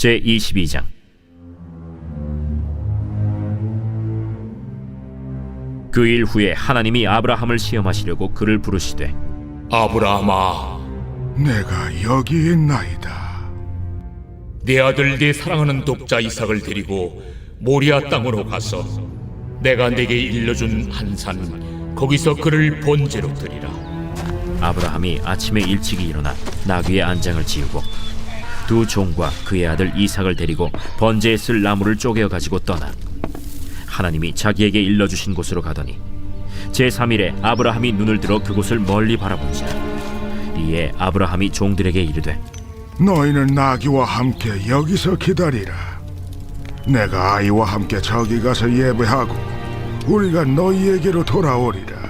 제22장. 그 일 후에 하나님이 아브라함을 시험하시려고 그를 부르시되, 아브라함아, 내가 여기 있나이다. 내 아들 네 사랑하는 독자 이삭을 데리고 모리아 땅으로 가서 내가 네게 일러준 한 산 거기서 그를 번제로 드리라. 아브라함이 아침에 일찍이 일어나 나귀의 안장을 지우고 두 종과 그의 아들 이삭을 데리고 번제에 쓸 나무를 쪼개어 가지고 떠나 하나님이 자기에게 일러주신 곳으로 가더니 제3일에 아브라함이 눈을 들어 그곳을 멀리 바라본지라. 이에 아브라함이 종들에게 이르되, 너희는 나귀와 함께 여기서 기다리라. 내가 아이와 함께 저기 가서 예배하고 우리가 너희에게로 돌아오리라.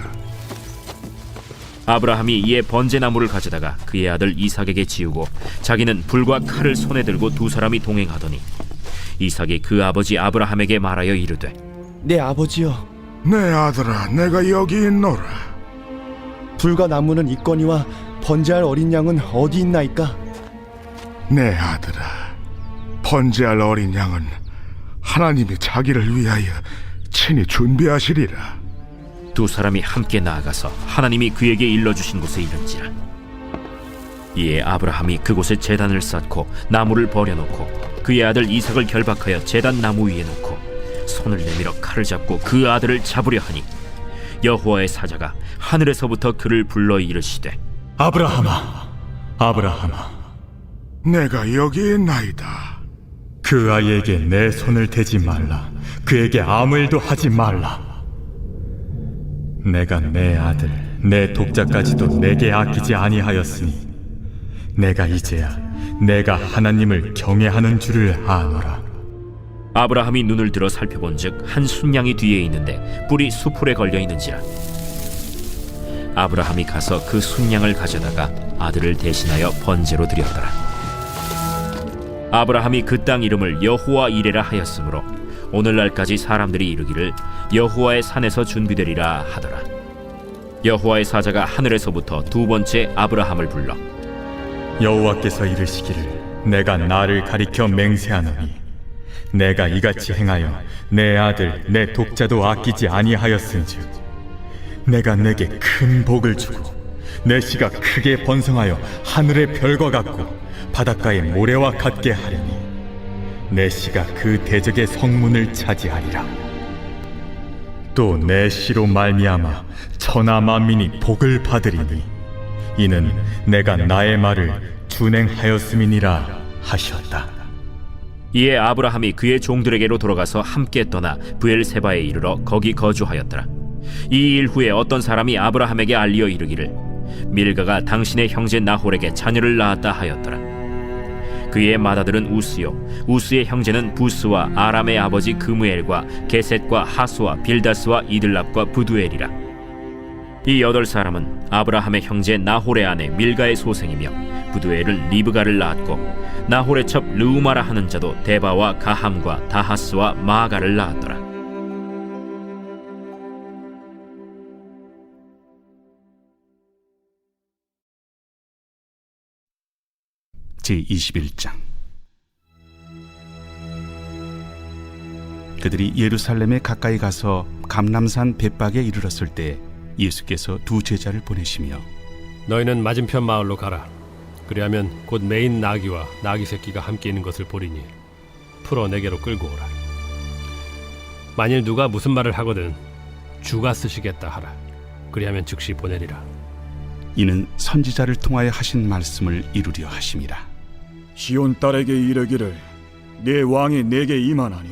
아브라함이 이에 번제나무를 가져다가 그의 아들 이삭에게 지우고 자기는 불과 칼을 손에 들고 두 사람이 동행하더니 이삭이 그 아버지 아브라함에게 말하여 이르되, 내 아버지여, 내 아들아, 내가 여기 있노라. 불과 나무는 있거니와 번제할 어린 양은 어디 있나이까? 내 아들아, 번제할 어린 양은 하나님이 자기를 위하여 친히 준비하시리라. 두 사람이 함께 나아가서 하나님이 그에게 일러주신 곳에 이른지라. 이에 아브라함이 그곳에 제단을 쌓고 나무를 버려놓고 그의 아들 이삭을 결박하여 제단 나무 위에 놓고 손을 내밀어 칼을 잡고 그 아들을 잡으려 하니 여호와의 사자가 하늘에서부터 그를 불러 이르시되, 아브라함아, 아브라함아, 내가 여기 있나이다. 그 아이에게 내 손을 대지 말라. 그에게 아무 일도 하지 말라. 내가 내 아들, 내 독자까지도 내게 아끼지 아니하였으니 내가 이제야 내가 하나님을 경외하는 줄을 아노라. 아브라함이 눈을 들어 살펴본즉 한 순양이 뒤에 있는데 뿔이 수풀에 걸려 있는지라. 아브라함이 가서 그 순양을 가져다가 아들을 대신하여 번제로 드렸더라. 아브라함이 그 땅 이름을 여호와 이레라 하였으므로 오늘날까지 사람들이 이르기를 여호와의 산에서 준비되리라 하더라. 여호와의 사자가 하늘에서부터 두 번째 아브라함을 불러 여호와께서 이르시기를 내가 나를 가리켜 맹세하노니 내가 이같이 행하여 내 아들 내 독자도 아끼지 아니하였은즉 내가 내게 큰 복을 주고 내 씨가 크게 번성하여 하늘의 별과 같고 바닷가의 모래와 같게 하려니 내 씨가 그 대적의 성문을 차지하리라. 또 내 씨로 말미암아 천하 만민이 복을 받으리니 이는 내가 나의 말을 준행하였음이니라 하셨다. 이에 아브라함이 그의 종들에게로 돌아가서 함께 떠나 브엘세바에 이르러 거기 거주하였더라. 이 일 후에 어떤 사람이 아브라함에게 알리어 이르기를 밀가가 당신의 형제 나홀에게 자녀를 낳았다 하였더라. 그의 맏아들은 우스요, 우스의 형제는 부스와 아람의 아버지 그무엘과 게셋과 하수와 빌다스와 이들랍과 부두엘이라. 이 8사람은 아브라함의 형제 나홀의 아내 밀가의 소생이며 부두엘은 리브가를 낳았고 나홀의 첩 르우마라 하는 자도 데바와 가함과 다하스와 마아가를 낳았더라. 제21장. 그들이 예루살렘에 가까이 가서 감람산 벳박에 이르렀을 때 예수께서 두 제자를 보내시며 너희는 맞은편 마을로 가라. 그리하면 곧 매인 나귀와 나귀 새끼가 함께 있는 것을 보리니 풀어 내게로 끌고 오라. 만일 누가 무슨 말을 하거든 주가 쓰시겠다 하라. 그리하면 즉시 보내리라. 이는 선지자를 통하여 하신 말씀을 이루려 하심이라. 시온 딸에게 이르기를 내 왕이 내게 임하나니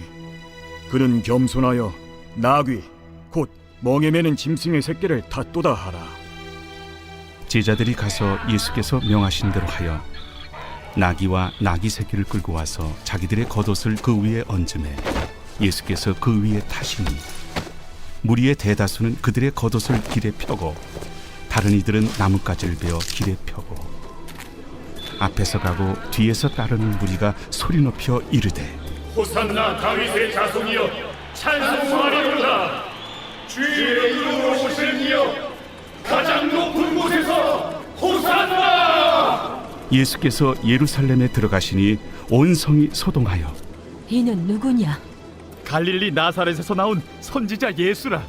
그는 겸손하여 나귀 곧 멍에 매는 짐승의 새끼를 닫도다 하라. 제자들이 가서 예수께서 명하신 대로 하여 나귀와 나귀 새끼를 끌고 와서 자기들의 겉옷을 그 위에 얹음에 예수께서 그 위에 타시니 무리의 대다수는 그들의 겉옷을 길에 펴고 다른 이들은 나뭇가지를 베어 길에 펴고 앞에서 가고 뒤에서 따르는 무리가 소리 높여 이르되 호산나 다윗의 자손이여 찬송하리로다. 주의 이름으로 오시는 이여 가장 높은 곳에서 호산나. 예수께서 예루살렘에 들어가시니 온 성이 소동하여 이는 누구냐? 갈릴리 나사렛에서 나온 선지자 예수라.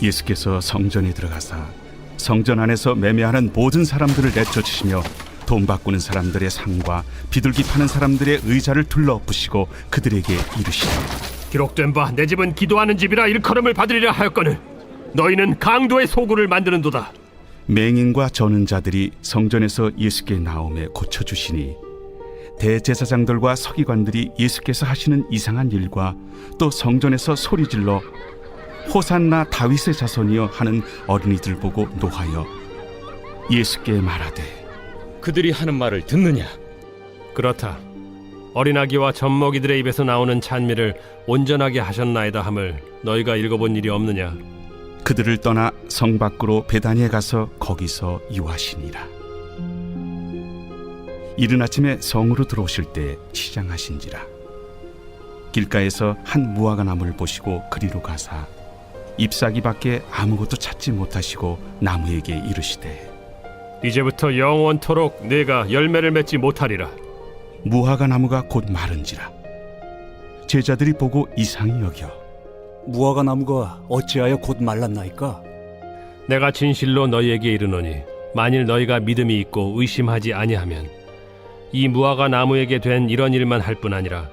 예수께서 성전에 들어가사 성전 안에서 매매하는 모든 사람들을 내쫓으시며 돈 바꾸는 사람들의 상과 비둘기 파는 사람들의 의자를 둘러엎으시고 그들에게 이르시되 기록된 바 내 집은 기도하는 집이라 일컬음을 받으리라 하였거늘 너희는 강도의 소굴을 만드는도다. 맹인과 저는 자들이 성전에서 예수께 나오매 고쳐주시니 대제사장들과 서기관들이 예수께서 하시는 이상한 일과 또 성전에서 소리질러 호산나 다윗의 자손이여 하는 어린이들 보고 노하여 예수께 말하되 그들이 하는 말을 듣느냐? 그렇다. 어린아기와 젖먹이들의 입에서 나오는 찬미를 온전하게 하셨나이다 함을 너희가 읽어본 일이 없느냐? 그들을 떠나 성 밖으로 베다니에 가서 거기서 유하시니라. 이른 아침에 성으로 들어오실 때 시장하신지라. 길가에서 한 무화과 나무를 보시고 그리로 가사 잎사귀밖에 아무것도 찾지 못하시고 나무에게 이르시되 이제부터 영원토록 내가 열매를 맺지 못하리라. 무화과 나무가 곧 마른지라. 제자들이 보고 이상히 여겨 무화과 나무가 어찌하여 곧 말랐나이까? 내가 진실로 너희에게 이르노니 만일 너희가 믿음이 있고 의심하지 아니하면 이 무화과 나무에게 된 이런 일만 할 뿐 아니라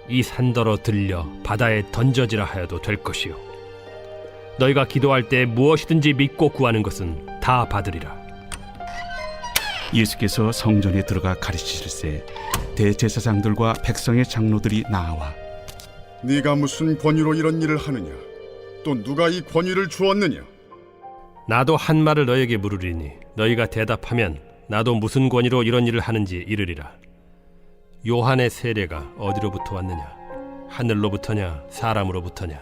이 산더러 들려 바다에 던져지라 하여도 될 것이요 너희가 기도할 때 무엇이든지 믿고 구하는 것은 다 받으리라. 예수께서 성전에 들어가 가르치실세 대제사장들과 백성의 장로들이 나와 네가 무슨 권위로 이런 일을 하느냐? 또 누가 이 권위를 주었느냐? 나도 한 말을 너희에게 물으리니 너희가 대답하면 나도 무슨 권위로 이런 일을 하는지 이르리라. 요한의 세례가 어디로부터 왔느냐? 하늘로부터냐 사람으로부터냐?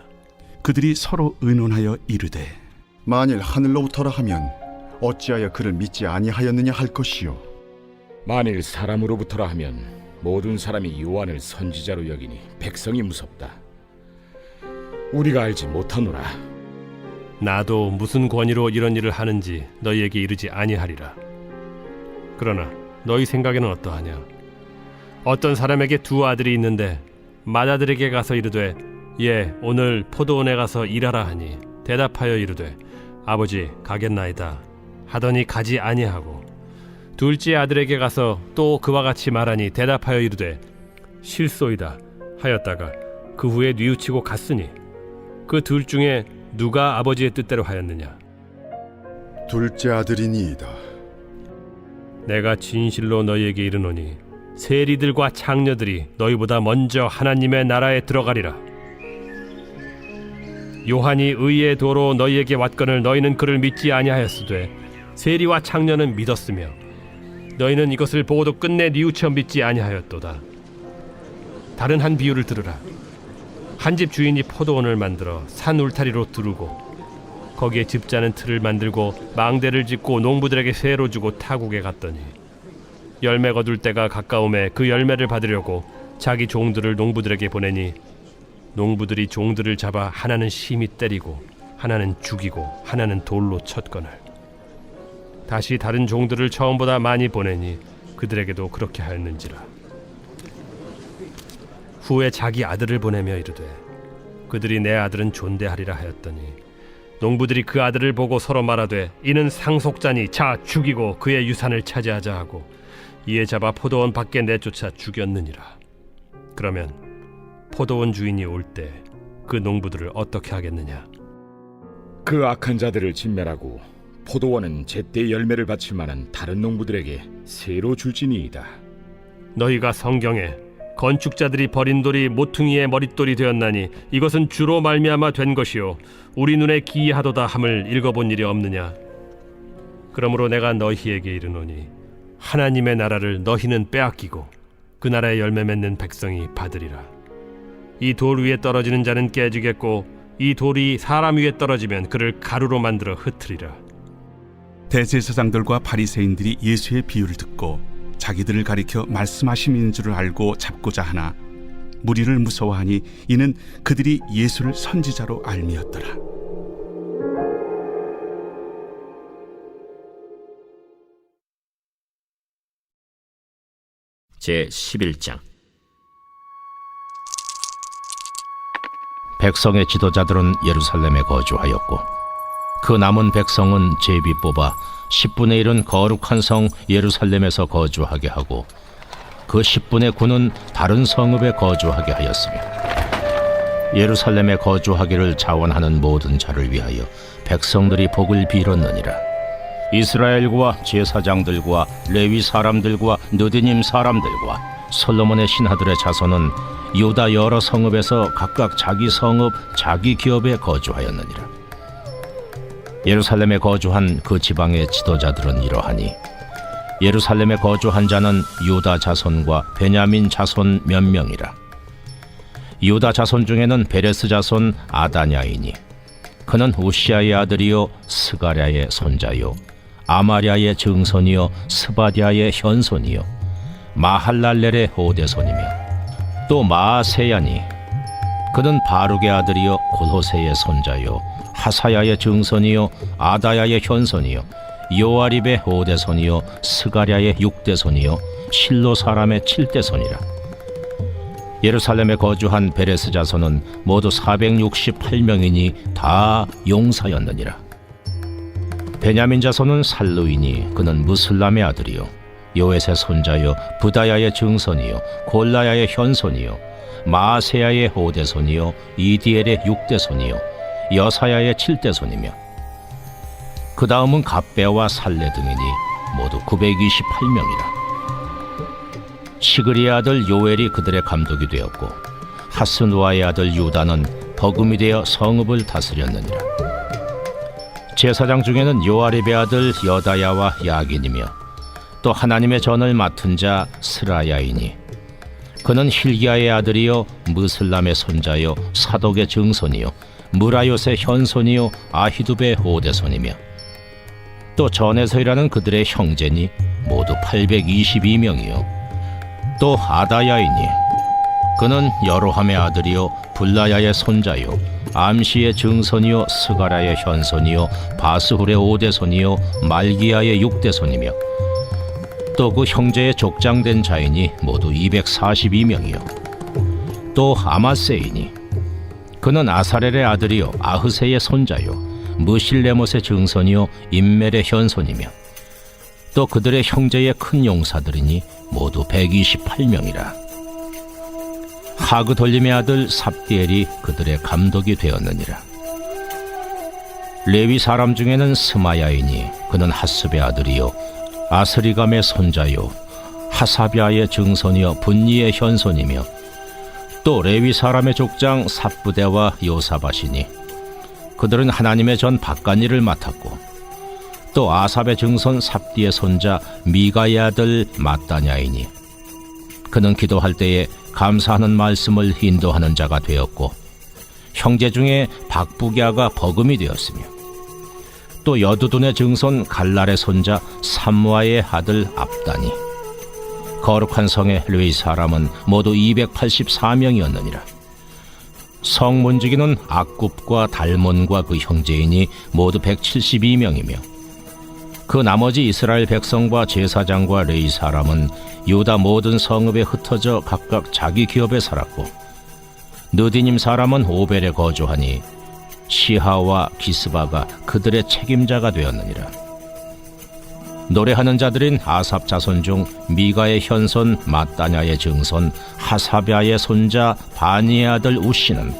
그들이 서로 의논하여 이르되 만일 하늘로부터라 하면 어찌하여 그를 믿지 아니하였느냐 할 것이요. 만일 사람으로부터라 하면 모든 사람이 요한을 선지자로 여기니 백성이 무섭다. 우리가 알지 못하노라. 나도 무슨 권위로 이런 일을 하는지 너희에게 이르지 아니하리라. 그러나 너희 생각에는 어떠하냐? 어떤 사람에게 두 아들이 있는데 맏아들에게 가서 이르되 예 오늘 포도원에 가서 일하라 하니 대답하여 이르되 아버지 가겠나이다 하더니 가지 아니하고 둘째 아들에게 가서 또 그와 같이 말하니 대답하여 이르되 실소이다 하였다가 그 후에 뉘우치고 갔으니 그 둘 중에 누가 아버지의 뜻대로 하였느냐? 둘째 아들이니이다. 내가 진실로 너희에게 이르노니 세리들과 창녀들이 너희보다 먼저 하나님의 나라에 들어가리라. 요한이 의의 도로 너희에게 왔거늘 너희는 그를 믿지 아니하였으되 세리와 창녀는 믿었으며 너희는 이것을 보고도 끝내 뉘우쳐 믿지 아니하였도다. 다른 한 비유를 들으라. 한 집 주인이 포도원을 만들어 산 울타리로 두르고 거기에 집자는 틀을 만들고 망대를 짓고 농부들에게 세로 주고 타국에 갔더니 열매 거둘 때가 가까움에 그 열매를 받으려고 자기 종들을 농부들에게 보내니 농부들이 종들을 잡아 하나는 심히 때리고 하나는 죽이고 하나는 돌로 쳤거늘 다시 다른 종들을 처음보다 많이 보내니 그들에게도 그렇게 하였는지라. 후에 자기 아들을 보내며 이르되 그들이 내 아들은 존대하리라 하였더니 농부들이 그 아들을 보고 서로 말하되 이는 상속자니 자 죽이고 그의 유산을 차지하자 하고 이에 잡아 포도원 밖에 내쫓아 죽였느니라. 그러면 포도원 주인이 올 때 그 농부들을 어떻게 하겠느냐? 그 악한 자들을 진멸하고 포도원은 제때 열매를 바칠 만한 다른 농부들에게 새로 줄지니이다. 너희가 성경에 건축자들이 버린 돌이 모퉁이의 머릿돌이 되었나니 이것은 주로 말미암아 된 것이요 우리 눈에 기이하도다 함을 읽어본 일이 없느냐? 그러므로 내가 너희에게 이르노니 하나님의 나라를 너희는 빼앗기고 그 나라의 열매 맺는 백성이 받으리라. 이 돌 위에 떨어지는 자는 깨지겠고 이 돌이 사람 위에 떨어지면 그를 가루로 만들어 흩으리라. 대제사장들과 바리새인들이 예수의 비유를 듣고 자기들을 가리켜 말씀하심인 줄을 알고 잡고자 하나 무리를 무서워하니 이는 그들이 예수를 선지자로 알미었더라. 제11장. 백성의 지도자들은 예루살렘에 거주하였고 그 남은 백성은 제비 뽑아 10분의 1은 거룩한 성 예루살렘에서 거주하게 하고 그 10분의 9는 다른 성읍에 거주하게 하였으며 예루살렘에 거주하기를 자원하는 모든 자를 위하여 백성들이 복을 빌었느니라. 이스라엘과 제사장들과 레위 사람들과 느디님 사람들과 솔로몬의 신하들의 자손은 유다 여러 성읍에서 각각 자기 성읍 자기 기업에 거주하였느니라. 예루살렘에 거주한 그 지방의 지도자들은 이러하니 예루살렘에 거주한 자는 유다 자손과 베냐민 자손 몇 명이라. 유다 자손 중에는 베레스 자손 아다냐이니 그는 우시아의 아들이요 스가랴의 손자요 아마랴의 증손이요 스바디아의 현손이요 마할랄렐의 오대손이며 또 마아세야니 그는 바룩의 아들이요 골호세의 손자요 하사야의 증손이요 아다야의 현손이요 요아립의 오대손이요 스가랴의 육대손이요 실로 사람의 칠대손이라. 예루살렘에 거주한 베레스 자손은 모두 468명이니 다 용사였느니라. 베냐민 자손은 살루이니 그는 무슬람의 아들이요 요엣의 손자요 부다야의 증손이요 골라야의 현손이요 마아세야의 오대손이요 이디엘의 육대손이요 여사야의 칠대손이며 그 다음은 갑배와 살레 등이니 모두 928명이라. 시그리의 아들 요엘이 그들의 감독이 되었고 하스누아의 아들 유다는 버금이 되어 성읍을 다스렸느니라. 제사장 중에는 요아립의 아들 여다야와 야긴이며 또 하나님의 전을 맡은 자 스라야이니 그는 힐기야의 아들이요 무슬람의 손자요 사독의 증손이요 무라요의 현손이요 아히두베의 오대손이며 또 전에서 일하는 그들의 형제니 모두 822명이요 또 아다야이니 그는 여로함의 아들이요 블라야의 손자요 암시의 증손이요 스가랴의 현손이요 바스훌의 오대손이요 말기야의 육대손이며 또 그 형제의 족장된 자이니 모두 242명이요 또 아마세이니 그는 아사렐의 아들이요 아흐세의 손자요 무실레못의 증손이요 임멜의 현손이며 또 그들의 형제의 큰 용사들이니 모두 128명이라. 하그돌림의 아들 삽디엘이 그들의 감독이 되었느니라. 레위 사람 중에는 스마야이니 그는 하습의 아들이요 아스리감의 손자요 하사비아의 증손이요 분니의 현손이며 또 레위 사람의 족장 삽부대와 요사밭이니 그들은 하나님의 전 바깥일을 맡았고 또 아삽의 증손 삽디의 손자 미가의 아들 마따냐이니 그는 기도할 때에 감사하는 말씀을 인도하는 자가 되었고 형제 중에 박부갸가 버금이 되었으며 또 여두둔의 증손 갈랄의 손자 삼무아의 아들 압다니 거룩한 성의 레위 사람은 모두 284명이었느니라. 성 문지기는 악굽과 달몬과 그 형제이니 모두 172명이며 그 나머지 이스라엘 백성과 제사장과 레위 사람은 유다 모든 성읍에 흩어져 각각 자기 기업에 살았고 느디님 사람은 오벨에 거주하니 시하와 기스바가 그들의 책임자가 되었느니라. 노래하는 자들인 아삽 자손 중 미가의 현손 마따냐의 증손 하사비아의 손자 바니의 아들 우시는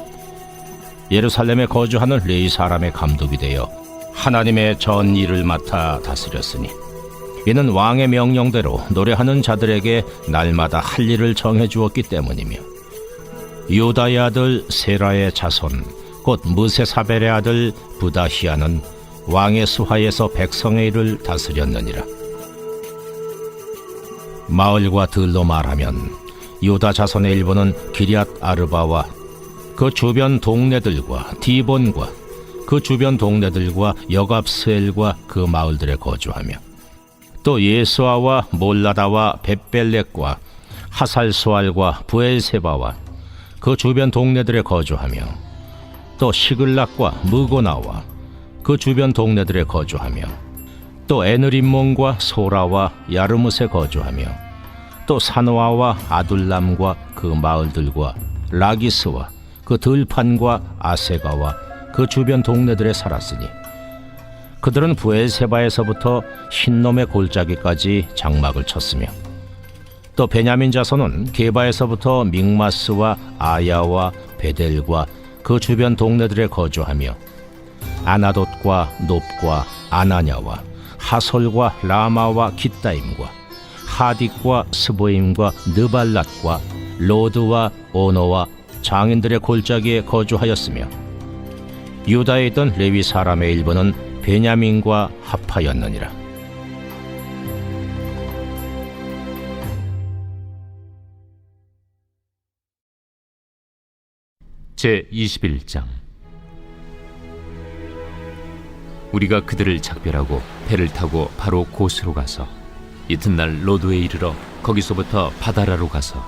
예루살렘에 거주하는 레위 사람의 감독이 되어 하나님의 전 일을 맡아 다스렸으니 이는 왕의 명령대로 노래하는 자들에게 날마다 할 일을 정해 주었기 때문이며 유다의 아들 세라의 자손 곧 무세사벨의 아들 부다히아는 왕의 수하에서 백성의 일을 다스렸느니라. 마을과 들로 말하면 유다 자손의 일부는 기럇 아르바와 그 주변 동네들과 디본과 그 주변 동네들과 여갑스엘과 그 마을들에 거주하며 또 예수아와 몰라다와 벳벨렉과 하살수알과 부엘세바와 그 주변 동네들에 거주하며 또 시글락과 무고나와 그 주변 동네들에 거주하며 또 에느림몬과 소라와 야르뭇에 거주하며 또 사노아와 아둘람과 그 마을들과 라기스와 그 들판과 아세가와 그 주변 동네들에 살았으니 그들은 부엘세바에서부터 흰놈의 골짜기까지 장막을 쳤으며 또 베냐민 자손은 게바에서부터 믹마스와 아야와 베델과 그 주변 동네들에 거주하며 아나돗과 놉과 아나냐와 하솔과 라마와 깃다임과 하딕과 스보임과 느발랏과 로드와 오노와 장인들의 골짜기에 거주하였으며 유다에 있던 레위 사람의 일부는 베냐민과 합하였느니라. 제21장. 우리가 그들을 작별하고 배를 타고 바로 고스로 가서 이튿날 로드에 이르러 거기서부터 바다라로 가서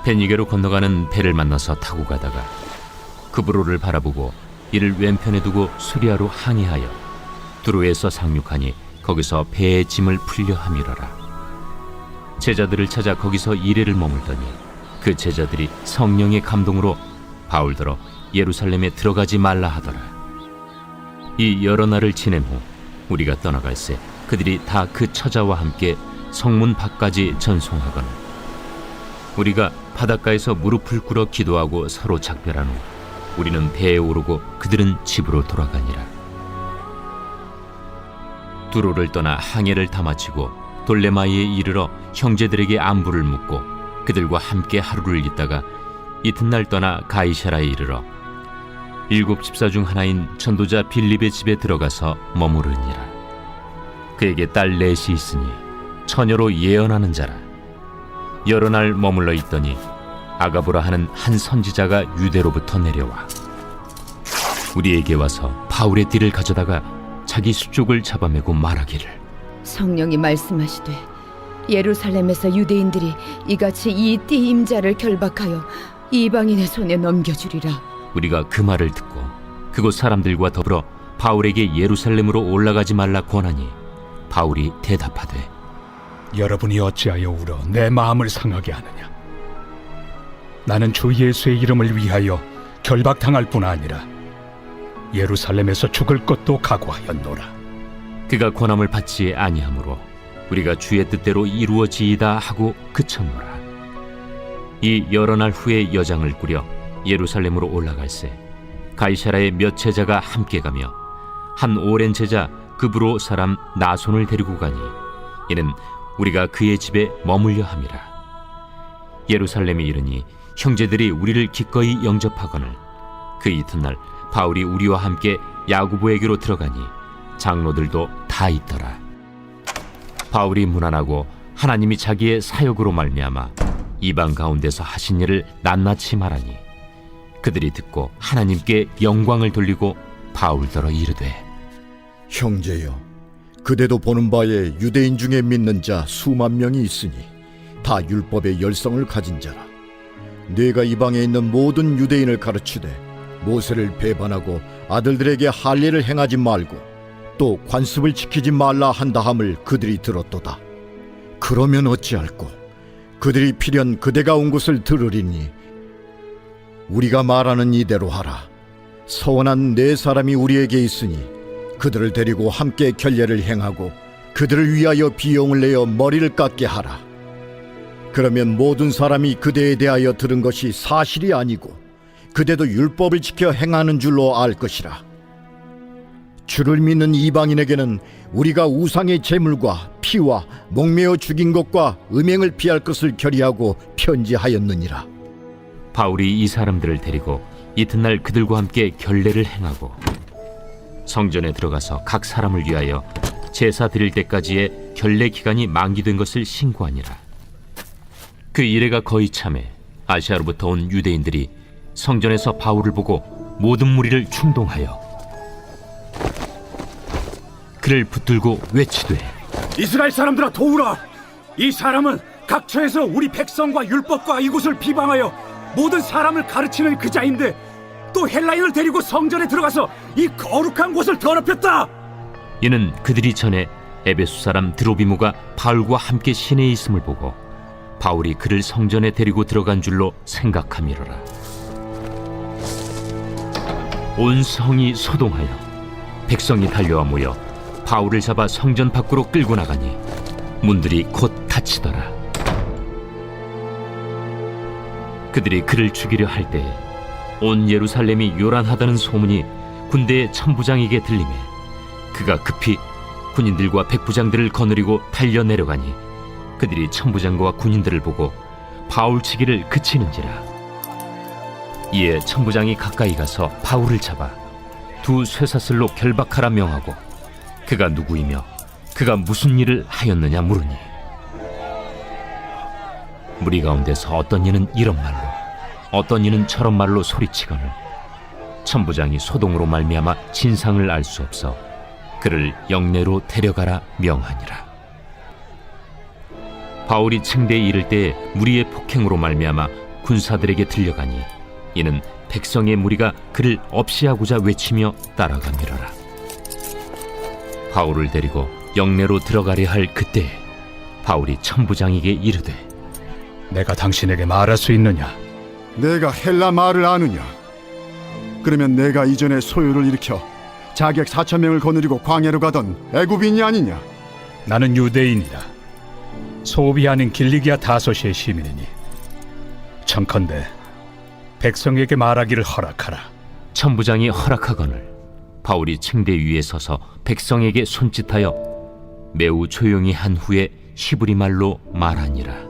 베니게로 건너가는 배를 만나서 타고 가다가 그브로를 바라보고 이를 왼편에 두고 수리아로 항해하여 두로에서 상륙하니 거기서 배의 짐을 풀려 함이러라. 제자들을 찾아 거기서 이레를 머물더니 그 제자들이 성령의 감동으로 바울더러 예루살렘에 들어가지 말라 하더라. 이 여러 날을 지낸 후 우리가 떠나갈새 그들이 다 그 처자와 함께 성문 밖까지 전송하거늘 우리가 바닷가에서 무릎을 꿇어 기도하고 서로 작별한 후 우리는 배에 오르고 그들은 집으로 돌아가니라. 두로를 떠나 항해를 다 마치고 돌레마이에 이르러 형제들에게 안부를 묻고 그들과 함께 하루를 있다가 이튿날 떠나 가이사라에 이르러 7 집사 중 하나인 전도자 빌립의 집에 들어가서 머무르니라. 그에게 딸 넷이 있으니 처녀로 예언하는 자라. 여러 날 머물러 있더니 아가보라 하는 한 선지자가 유대로부터 내려와 우리에게 와서 바울의 띠를 가져다가 자기 수족을 잡아매고 말하기를 성령이 말씀하시되 예루살렘에서 유대인들이 이같이 이 띠 임자를 결박하여 이방인의 손에 넘겨주리라. 우리가 그 말을 듣고 그곳 사람들과 더불어 바울에게 예루살렘으로 올라가지 말라 권하니 바울이 대답하되 여러분이 어찌하여 울어 내 마음을 상하게 하느냐. 나는 주 예수의 이름을 위하여 결박당할 뿐 아니라 예루살렘에서 죽을 것도 각오하였노라. 그가 권함을 받지 아니하므로 우리가 주의 뜻대로 이루어지이다 하고 그쳤노라. 이 여러 날 후에 여장을 꾸려 예루살렘으로 올라갈새 가이사라의 몇 제자가 함께 가며 한 오랜 제자 그브로 사람 나손을 데리고 가니 이는 우리가 그의 집에 머물려 함이라. 예루살렘에 이르니 형제들이 우리를 기꺼이 영접하거늘 그 이튿날 바울이 우리와 함께 야고보에게로 들어가니 장로들도 다 있더라. 바울이 문안하고 하나님이 자기의 사역으로 말미암아 이방 가운데서 하신 일을 낱낱이 말하니 그들이 듣고 하나님께 영광을 돌리고 바울더러 이르되 형제여, 그대도 보는 바에 유대인 중에 믿는 자 수만 명이 있으니 다 율법의 열성을 가진 자라. 네가 이방에 있는 모든 유대인을 가르치되 모세를 배반하고 아들들에게 할례를 행하지 말고 또 관습을 지키지 말라 한다함을 그들이 들었도다. 그러면 어찌할꼬? 그들이 필연 그대가 온 곳을 들으리니 우리가 말하는 이대로 하라. 서원한 네 사람이 우리에게 있으니 그들을 데리고 함께 결례를 행하고 그들을 위하여 비용을 내어 머리를 깎게 하라. 그러면 모든 사람이 그대에 대하여 들은 것이 사실이 아니고 그대도 율법을 지켜 행하는 줄로 알 것이라. 주를 믿는 이방인에게는 우리가 우상의 제물과 피와 목매어 죽인 것과 음행을 피할 것을 결의하고 편지하였느니라. 바울이 이 사람들을 데리고 이튿날 그들과 함께 결례를 행하고 성전에 들어가서 각 사람을 위하여 제사 드릴 때까지의 결례 기간이 만기된 것을 신고하니라. 그 이래가 거의 참에 아시아로부터 온 유대인들이 성전에서 바울을 보고 모든 무리를 충동하여 그를 붙들고 외치되 이스라엘 사람들아 도우라. 이 사람은 각처에서 우리 백성과 율법과 이곳을 비방하여 모든 사람을 가르치는 그 자인데 또 헬라인을 데리고 성전에 들어가서 이 거룩한 곳을 더럽혔다. 이는 그들이 전에 에베소 사람 드로비무가 바울과 함께 시내에 있음을 보고 바울이 그를 성전에 데리고 들어간 줄로 생각함이로라. 온 성이 소동하여 백성이 달려와 모여 바울을 잡아 성전 밖으로 끌고 나가니 문들이 곧 닫히더라. 그들이 그를 죽이려 할 때에 온 예루살렘이 요란하다는 소문이 군대의 천부장에게 들리매 그가 급히 군인들과 백부장들을 거느리고 달려 내려가니 그들이 천부장과 군인들을 보고 바울 치기를 그치는지라. 이에 천부장이 가까이 가서 바울을 잡아 두 쇠사슬로 결박하라 명하고 그가 누구이며 그가 무슨 일을 하였느냐 물으니 무리 가운데서 어떤 이는 이런 말로 어떤 이는 저런 말로 소리치거늘 천부장이 소동으로 말미암아 진상을 알 수 없어 그를 영내로 데려가라 명하니라. 바울이 층대에 이를 때에 무리의 폭행으로 말미암아 군사들에게 들려가니 이는 백성의 무리가 그를 없이하고자 외치며 따라가미러라. 바울을 데리고 영내로 들어가려 할 그때에 바울이 천부장에게 이르되 내가 당신에게 말할 수 있느냐? 내가 헬라 말을 아느냐? 그러면 내가 이전에 소요를 일으켜 자객 4,000명을 거느리고 광야로 가던 애굽인이 아니냐? 나는 유대인이라 소비 아닌 길리기아 다소시의 시민이니 청컨대 백성에게 말하기를 허락하라. 천부장이 허락하거늘 바울이 층대 위에 서서 백성에게 손짓하여 매우 조용히 한 후에 히브리 말로 말하니라.